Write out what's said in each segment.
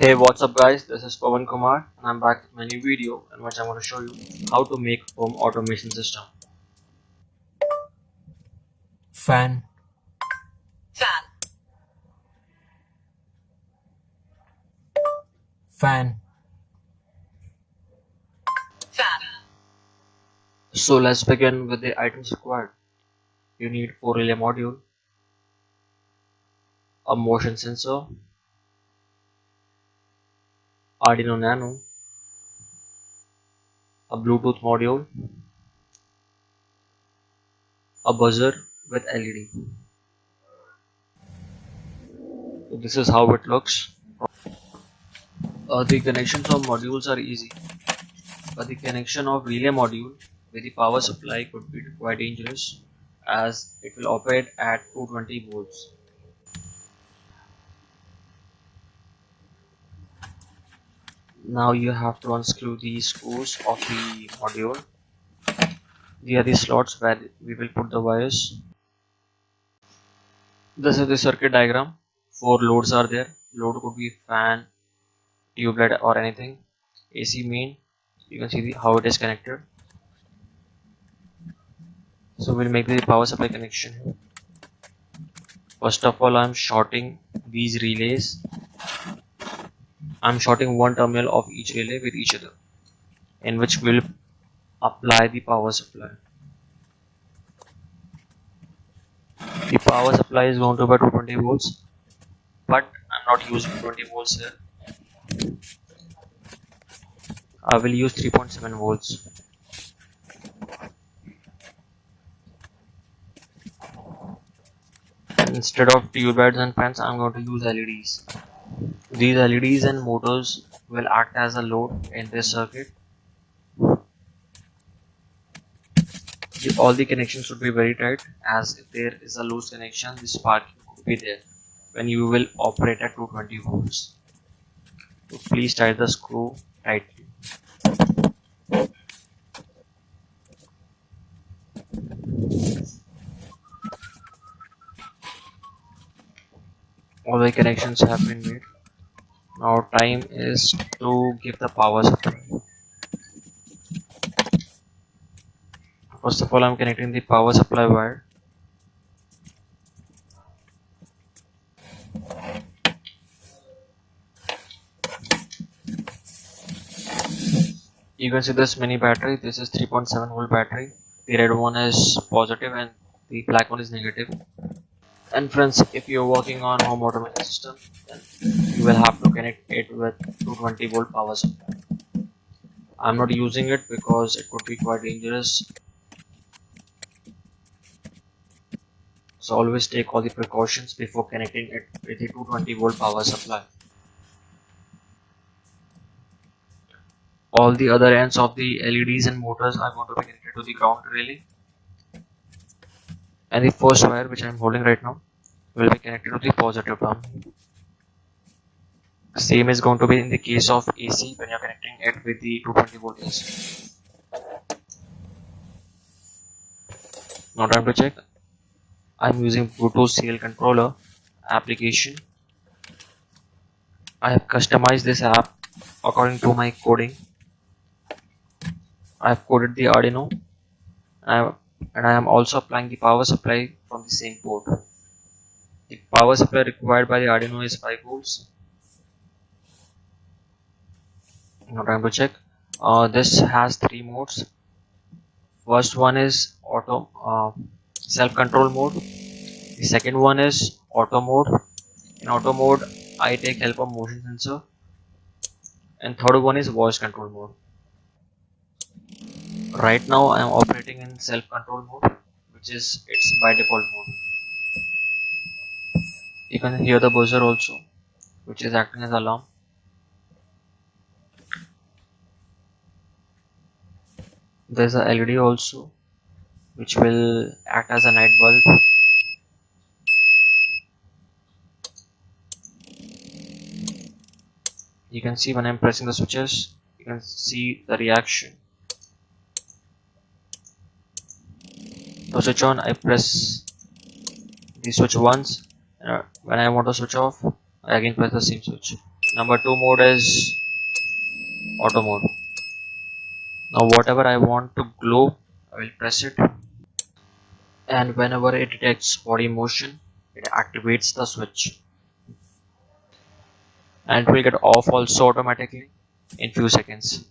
Hey, what's up guys, this is Pawan Kumar and I'm back with my new video in which I'm going to show you how to make home automation system. Fan, fan, So let's begin with the items required. You need 4 relay module, a motion sensor, Arduino Nano, a Bluetooth module, a buzzer with LED. So this is how it looks. The connections of modules are easy, but the connection of relay module with the power supply could be quite dangerous as it will operate at 220 volts. Now you have to unscrew the screws of the module. These are the slots where we will put the wires. This is the circuit diagram. 4 loads are there. Load could be fan, tube light or anything. AC main. You can see how it is connected. So we'll make the power supply connection. First of all, I'm shorting these relays. I'm shorting one terminal of each relay with each other, in which we'll apply the power supply. The power supply is going to be 220 volts, but I'm not using 20 volts here. I will use 3.7 volts. Instead of tube lights and fans, I'm going to use LEDs. These LEDs and motors will act as a load in this circuit. All the connections should be very tight, as if there is a loose connection, the spark could be there when you will operate at 220 volts. So please tie the screw tightly. All the connections have been made. Now time is to give the power supply. First of all, I'm connecting the power supply wire. You can see this mini battery. This is 3.7 volt battery. The red one is positive and the black one is negative. And friends, if you're working on home automation system, then you will have to connect it with 220 volt power supply. I'm not using it because it could be quite dangerous. So always take all the precautions before connecting it with the 220 volt power supply. All the other ends of the LEDs and motors are going to be connected to the ground relay. And the first wire, which I am holding right now, will be connected to the positive terminal. Same is going to be in the case of AC when you are connecting it with the 220 volt AC. Now time to check. I am using Bluetooth serial controller application. I have customized this app according to my coding. I have coded the Arduino and I am also applying the power supply from the same port. The power supply required by the Arduino is 5 volts. Now time to check. This has 3 modes. First one is auto self-control mode. The second one is auto mode. In auto mode, I take help of motion sensor. And third one is voice control mode. Right now I am operating in self-control mode, which is its by default mode. You can hear the buzzer also, which is acting as alarm. There is a LED also, which will act as a night bulb. You can see when I am pressing the switches, you can see the reaction. To switch on, I press the switch once, and when I want to switch off, I again press the same switch. Number 2 mode is auto mode. Now whatever I want to glow, I will press it, and whenever it detects body motion, it activates the switch, and it will get off also automatically in few seconds.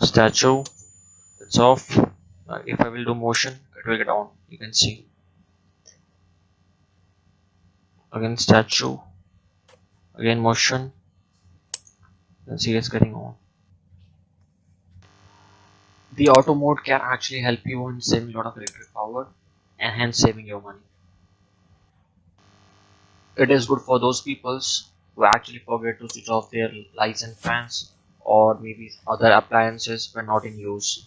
Statue, it's off. If I will do motion, it will get on. You can see. Again statue, again motion. You can see it's getting on. The auto mode can actually help you in saving a lot of electric power and hence saving your money. It is good for those peoples who actually forget to switch off their lights and fans or maybe other appliances when not in use.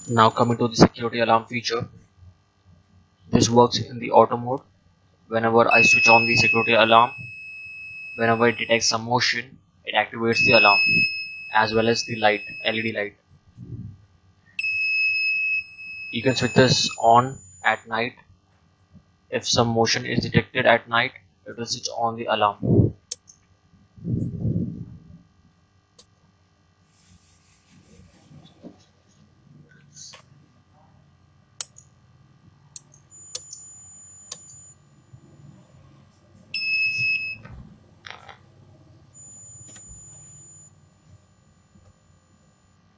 Now coming to the security alarm feature. This works in the auto mode. Whenever I switch on the security alarm, whenever it detects some motion, it activates the alarm as well as the light, LED light. You can switch this on at night. If some motion is detected at night, it will switch on the alarm.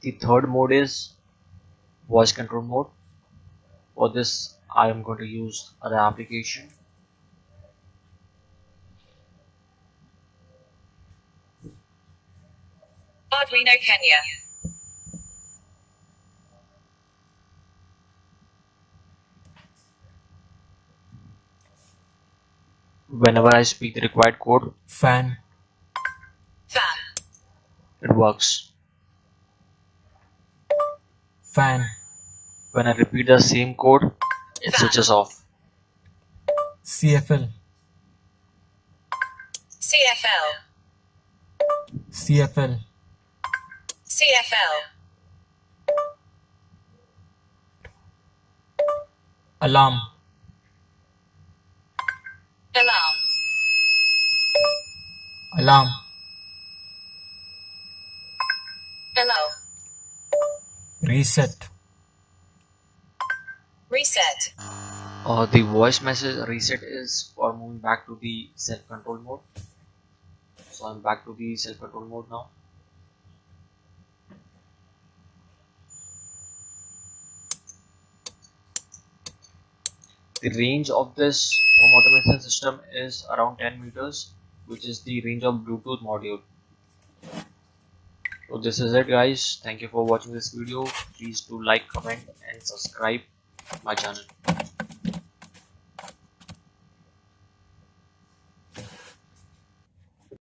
The third mode is voice control mode. For this, I am going to use other application. Arduino, Kenya. Whenever I speak the required code, fan, it works. fan, When I repeat the same code, it switches off. CFL, CFL. CFL, CFL. alarm, Alarm. alarm, Alarm. reset, Reset. The voice message reset is for moving back to the self-control mode. So I'm back to the self-control mode now. The range of this home automation system is around 10 meters, which is the range of Bluetooth module. So this is it guys. Thank you for watching this video. Please do like, comment and subscribe my channel.